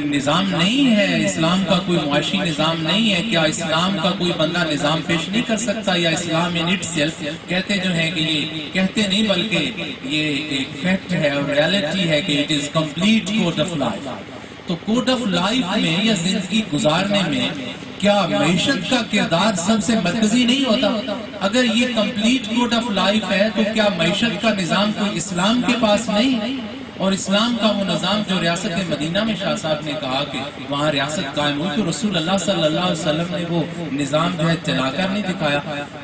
نظام نہیں ہے، اسلام کا کوئی معاشی نظام نہیں ہے، کیا اسلام کا کوئی بندہ نظام پیش نہیں کر سکتا؟ یا اسلام ان اٹ سیلف کہتے جو ہیں کہ یہ کہتے نہیں بلکہ یہ ایک فیکٹ ہے اور ریالٹی ہے کہ it is complete code of life. تو کوڈ آف لائف میں یا زندگی گزارنے میں کیا معیشت کا کردار سب سے مرکزی نہیں ہوتا؟ اگر یہ کمپلیٹ کوڈ آف لائف ہے تو کیا معیشت کا نظام کوئی اسلام کے پاس نہیں؟ اور اسلام کا وہ نظام جو ریاست مدینہ میں شاہ صاحب نے کہا کہ وہاں ریاست قائم ہوئی، تو رسول اللہ صلی اللہ علیہ وسلم نے وہ نظام جو ہے چلا کر نہیں دکھایا،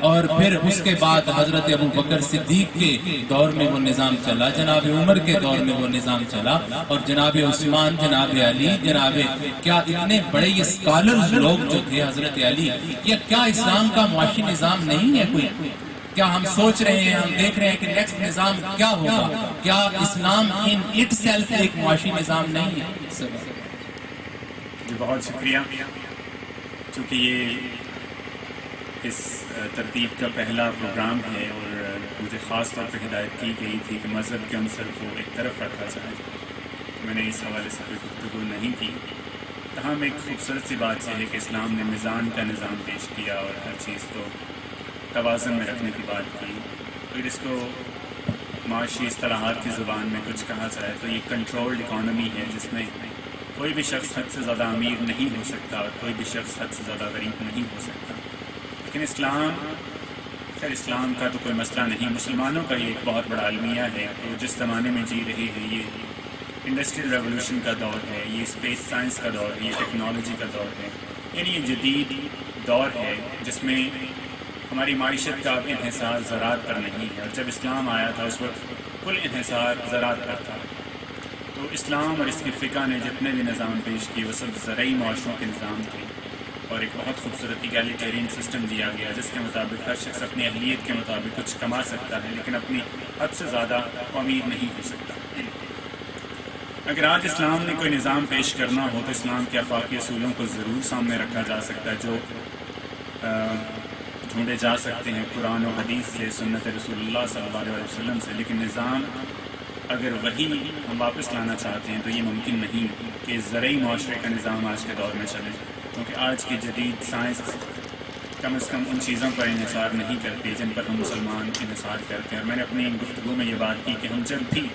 اور پھر اس کے بعد حضرت ابو بکر صدیق کے دور میں وہ نظام چلا، جناب عمر کے دور میں وہ نظام چلا، اور جناب عثمان، جناب علی، جناب کیا اتنے بڑے یہ اسکالرز لوگ جو تھے، حضرت علی، یہ کیا اسلام کا معاشی نظام نہیں ہے کوئی؟ کیا ہم سوچ رہے ہیں، ہم دیکھ رہے ہیں کہ نیکسٹ نظام کیا ہوگا؟ کیا اسلام ان اٹ سیلف ایک معاشی نظام نہیں ہے؟ جی بہت شکریہ۔ چونکہ یہ اس ترتیب کا پہلا پروگرام ہے اور مجھے خاص طور پہ ہدایت کی گئی تھی کہ مذہب کے عنصر کو ایک طرف رکھا جائے، میں نے اس حوالے سے کوئی گفتگو نہیں کی۔ تاہم ایک خوبصورت سی بات یہ ہے کہ اسلام نے میزان کا نظام پیش کیا اور ہر چیز کو توازن میں رکھنے کی بات کی۔ اگر اس کو معاشی اصطلاحات کی زبان میں کچھ کہا جائے تو یہ کنٹرولڈ اکانومی ہے، جس میں کوئی بھی شخص حد سے زیادہ امیر نہیں ہو سکتا اور کوئی بھی شخص حد سے زیادہ غریب نہیں ہو سکتا۔ لیکن اسلام کا تو کوئی مسئلہ نہیں، مسلمانوں کا یہ ایک بہت بڑا المیہ ہے کہ جس زمانے میں جی رہے ہیں، یہ انڈسٹریل ریولوشن کا دور ہے، یہ اسپیس سائنس کا دور ہے، یہ ٹیکنالوجی کا دور ہے، یعنی یہ جدید دور ہے جس میں ہماری معیشت کا اب انحصار زراعت پر نہیں ہے، اور جب اسلام آیا تھا اس وقت کل انحصار زراعت پر تھا۔ تو اسلام اور اس کی فقہ نے جتنے بھی نظام پیش کیے وہ سب زرعی معاشروں کے نظام تھے، اور ایک بہت خوبصورت ایگالیٹیرین سسٹم دیا گیا جس کے مطابق ہر شخص اپنی اہلیت کے مطابق کچھ کما سکتا ہے، لیکن اپنی حد سے زیادہ امیر نہیں ہو سکتا۔ اگر آج اسلام نے کوئی نظام پیش کرنا ہو تو اسلام کے آفاقی اصولوں کو ضرور سامنے رکھا جا سکتا ہے، جو ڈھونڈے جا سکتے ہیں قرآن و حدیث سے، سنت رسول اللہ صلی اللہ علیہ وسلم سے، لیکن نظام اگر وہی ہم واپس لانا چاہتے ہیں تو یہ ممکن نہیں کہ زرعی معاشرے کا نظام آج کے دور میں چلے، کیونکہ آج کی جدید سائنس کم از کم ان چیزوں پر انحصار نہیں کرتی جن پر ہم مسلمان انحصار کرتے ہیں۔ اور میں نے اپنی گفتگو میں یہ بات کی کہ ہم جب بھی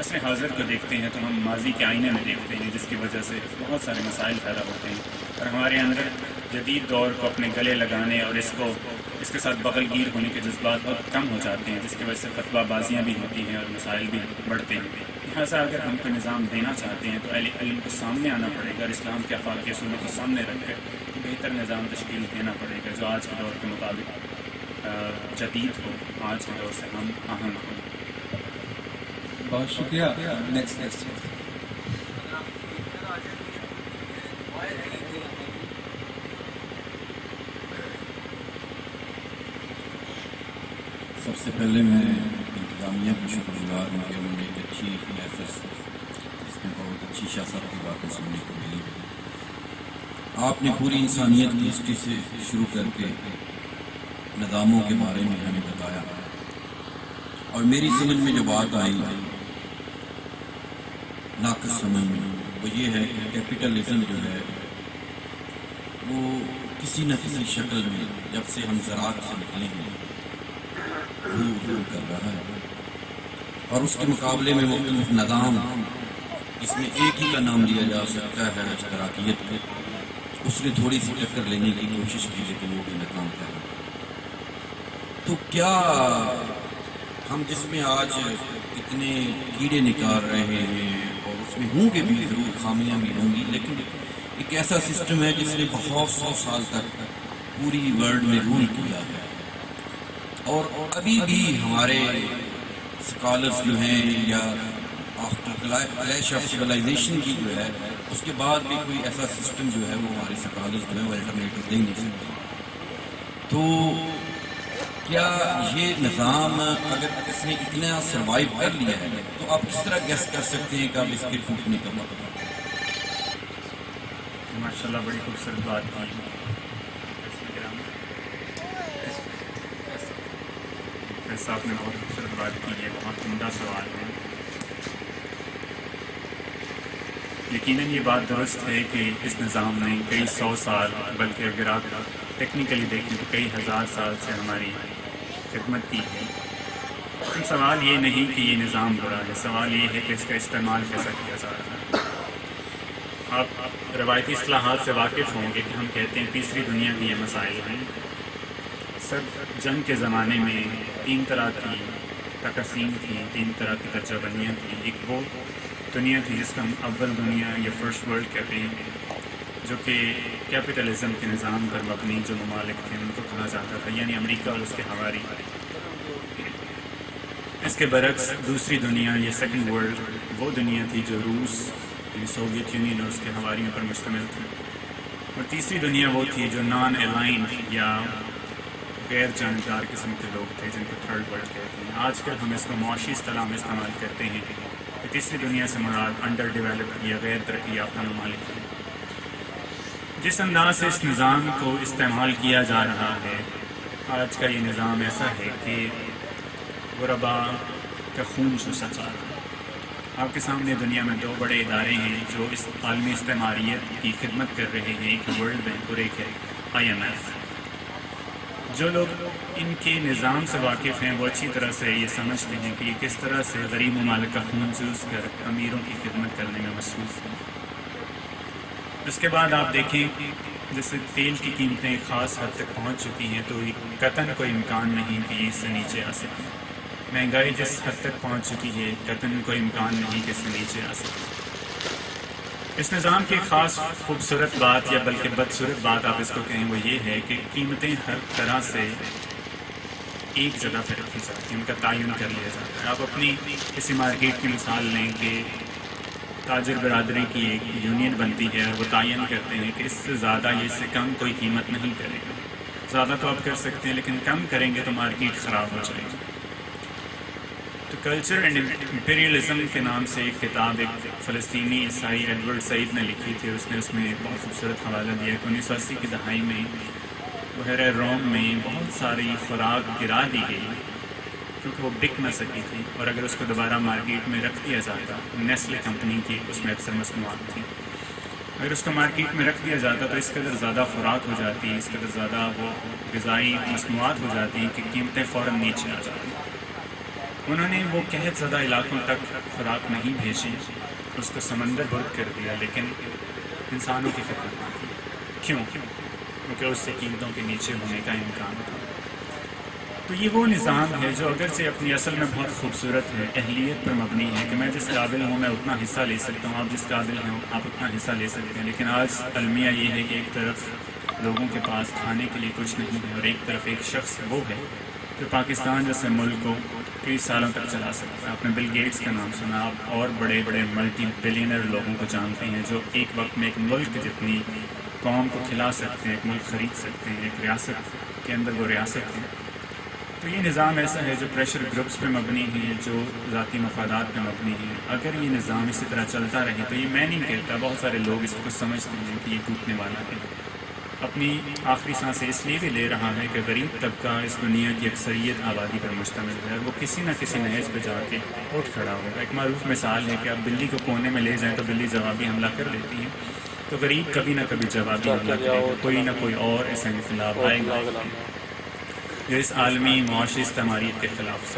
عصر حاضر کو دیکھتے ہیں تو ہم ماضی کے آئینے میں دیکھتے ہیں، جس کی وجہ سے بہت سارے مسائل پیدا ہوتے ہیں، اور ہمارے اندر جدید دور کو اپنے گلے لگانے اور اس کے ساتھ بغل گیر ہونے کے جذبات بہت کم ہو جاتے ہیں، جس کی وجہ سے فتویٰ بازیاں بھی ہوتی ہیں اور مسائل بھی بڑھتے ہیں۔ لہٰذا اگر ہم کوئی نظام دینا چاہتے ہیں تو اہل علم کو سامنے آنا پڑے گا اور اسلام کے آفاقی اصولوں کو سامنے رکھ کر بہتر نظام تشکیل دینا پڑے گا جو آج کے دور کے مطابق جدید ہو، آج کے دور سے ہم آہنگ ہو۔ بہت شکریہ۔ نیکسٹ سب سے پہلے میں انتظامیہ کو شکر گزار ہوں کہ انہوں نے ایک اچھی محفل جس میں بہت اچھی شاہ صاحب کی باتیں سننے کو ملی۔ آپ نے پوری انسانیت کی ہسٹری سے شروع کر کے نظاموں کے بارے میں ہمیں بتایا، اور میری سمجھ میں جو بات آئی ناقص سمجھ میں وہ یہ ہے کہ کیپٹلزم جو ہے وہ کسی نہ کسی شکل میں جب سے ہم زراعت سے نکلے ہیں ظہور کر رہا ہے، اور اس کے مقابلے میں مختلف نظام، اس میں ایک ہی کا نام دیا جا سکتا ہے اشتراکیت کا، اس نے تھوڑی سی ٹکر لینے کی کوشش کی لیکن وہ بھی ناکام تھا۔ تو کیا ہم جس میں آج اتنے کیڑے نکال رہے ہیں، اور اس میں ہوں گے بھی ضرور خامیاں بھی ہوں گی، لیکن ایک ایسا سسٹم ہے جس نے بہت 100 سال تک پوری ورلڈ میں رول کیا ہے، اور ابھی بھی ہمارے اسکالرس جو ہیں یا کلیش آف سویلائزیشن کی جو ہے اس کے بعد بھی کوئی ایسا سسٹم جو ہے وہ ہمارے اسکالرس جو ہیں وہ الٹرنیٹو دے نہیں سکتے۔ تو کیا یہ نظام اگر اس نے اتنا سروائیو کر لیا ہے تو آپ کس طرح گیس کر سکتے ہیں کہ اب اس کے ٹوٹنے کا وقت؟ ماشاءاللہ بڑی خوبصورت بات کی۔ صاحب نے بہت خوبصورت بات کی ہے، بہت عمدہ سوال ہے۔ یقیناً یہ بات درست ہے کہ اس نظام نے کئی سو سال، بلکہ اگر آپ ٹیکنیکلی دیکھیں تو کئی ہزار سال سے ہماری خدمت کی ہے۔ سوال یہ نہیں کہ یہ نظام برا ہے، سوال یہ ہے کہ اس کا استعمال کیسا کیا جا رہا ہے۔ آپ روایتی اصطلاحات سے واقف ہوں گے کہ ہم کہتے ہیں تیسری دنیا کے یہ مسائل ہیں۔ سب جنگ کے زمانے میں تین طرح کی تقسیم تھی، تین طرح کی درجہ بندیاں تھیں۔ ایک وہ دنیا تھی جس کو ہم اول دنیا یا فرسٹ ورلڈ کہتے ہیں، جو کہ کیپٹلزم کے نظام پر مبنی جو ممالک تھے ان کو کہا جاتا تھا، یعنی امریکہ اور اس کے حواری۔ اس کے برعکس دوسری دنیا یا سیکنڈ ورلڈ وہ دنیا تھی جو روس یعنی سوویت یونین اور اس کے حواریوں پر مشتمل تھی، اور تیسری دنیا وہ تھی جو نان الائنڈ یا غیر جانبدار قسم کے لوگ تھے، جن کو تھرڈ ورلڈ کہتے ہیں۔ آج کل ہم اس کو معاشی اصطلاح میں استعمال کرتے ہیں کہ تیسری دنیا سے مراد انڈر ڈیولپڈ یا غیر ترقی یافتہ ممالک ہیں۔ جس انداز سے اس نظام کو استعمال کیا جا رہا ہے، آج کا یہ نظام ایسا ہے کہ غربا کا خون چوسا جا رہا ہے۔ آپ کے سامنے دنیا میں دو بڑے ادارے ہیں جو اس عالمی استعماریت کی خدمت کر رہے ہیں، ایک ورلڈ بینک اور ایک ہے IMF۔ جو لوگ ان کے نظام سے واقف ہیں وہ اچھی طرح سے یہ سمجھتے ہیں کہ یہ کس طرح سے غریب ممالک کا خون چوس کر امیروں کی خدمت کرنے میں مصروف ہیں۔ اس کے بعد آپ دیکھیں جیسے تیل کی قیمتیں ایک خاص حد تک پہنچ چکی ہیں تو قطعاً کوئی امکان نہیں کہ یہ اس سے نیچے آ سکے۔ مہنگائی جس حد تک پہنچ چکی ہے قطعاً کوئی امکان نہیں کہ اس سے نیچے آ سکے۔ اس نظام کی خاص خوبصورت بات یا بلکہ بدصورت بات آپ اس کو کہیں وہ یہ ہے کہ قیمتیں ہر طرح سے ایک جگہ پہ رکھی جاتی ہیں، ان کا تعین کر لیا جاتا ہے۔ آپ اپنی کسی مارکیٹ کی مثال لیں کہ تاجر برادری کی ایک یونین بنتی ہے اور وہ تعین کرتے ہیں کہ اس سے زیادہ یا اس سے کم کوئی قیمت نہیں کرے گا۔ زیادہ تو آپ کر سکتے ہیں لیکن کم کریں گے تو مارکیٹ خراب ہو جائے گی۔ تو کلچر اینڈ امپیریلزم کے نام سے ایک کتاب ایک فلسطینی عیسائی ایڈورڈ سعید نے لکھی تھی، اس نے اس میں بہت خوبصورت حوالہ دیا کہ 1980 کی دہائی میں بحیرہ روم میں بہت ساری خوراک گرا دی گئی کیونکہ وہ بک نہ سکی تھی، اور اگر اس کو دوبارہ مارکیٹ میں رکھ دیا جاتا، نیسلے کمپنی کی اس میں اکثر مصنوعات تھیں، اگر اس کو مارکیٹ میں رکھ دیا جاتا تو اس قدر زیادہ خوراک ہو جاتی ہے، اس قدر زیادہ وہ غذائی مصنوعات ہو جاتی ہیں کہ قیمتیں فوراً نیچے آ جاتی ہیں۔ انہوں نے وہ قحط زدہ علاقوں تک خوراک نہیں بھیجی، اس کو سمندر برد کر دیا، لیکن انسانوں کی خدمت نہ کی۔ کیوں؟ کیونکہ اس سے قیمتوں کے نیچے ہونے کا امکان تھا۔ تو یہ وہ نظام ہے جو اگرچہ اپنی اصل میں بہت خوبصورت ہے، اہلیت پر مبنی ہے کہ میں جس قابل ہوں میں اتنا حصہ لے سکتا ہوں، آپ جس قابل ہیں آپ اتنا حصہ لے سکتے ہیں، لیکن آج المیہ یہ ہے کہ ایک طرف لوگوں کے پاس کھانے کے لیے کچھ نہیں ہے اور ایک طرف ایک شخص وہ ہے جو پاکستان جیسے ملک کو کئی سالوں تک چلا سکتا ہے۔ آپ نے بل گیٹس کا نام سنا، آپ اور بڑے بڑے ملٹی بلینئر لوگوں کو جانتے ہیں جو ایک وقت میں ایک ملک جتنی قوم کو کھلا سکتے ہیں، ایک ملک خرید سکتے ہیں، ایک ریاست کے اندر وہ ریاست ہے۔ تو یہ نظام ایسا ہے جو پریشر گروپس پہ مبنی ہے، جو ذاتی مفادات پہ مبنی ہے۔ اگر یہ نظام اسی طرح چلتا رہے تو یہ میں نہیں کہتا، بہت سارے لوگ اس کو سمجھتے ہیں کہ یہ ٹوٹنے والا ہے، اپنی آخری سانسیں اس لیے بھی لے رہا ہے کہ غریب طبقہ اس دنیا کی اکثریت آبادی پر مشتمل ہے، وہ کسی نہ کسی نہج پہ جا کے اٹھ کھڑا ہوگا۔ ایک معروف مثال ہے کہ آپ بلی کو کونے میں لے جائیں تو بلی جوابی حملہ کر دیتی ہے، تو غریب کبھی نہ کبھی جوابی حملہ کرے گا، کوئی نہ کوئی اور اس انقلاب آئے گا جو اس عالمی معاشی استعماریت کے خلاف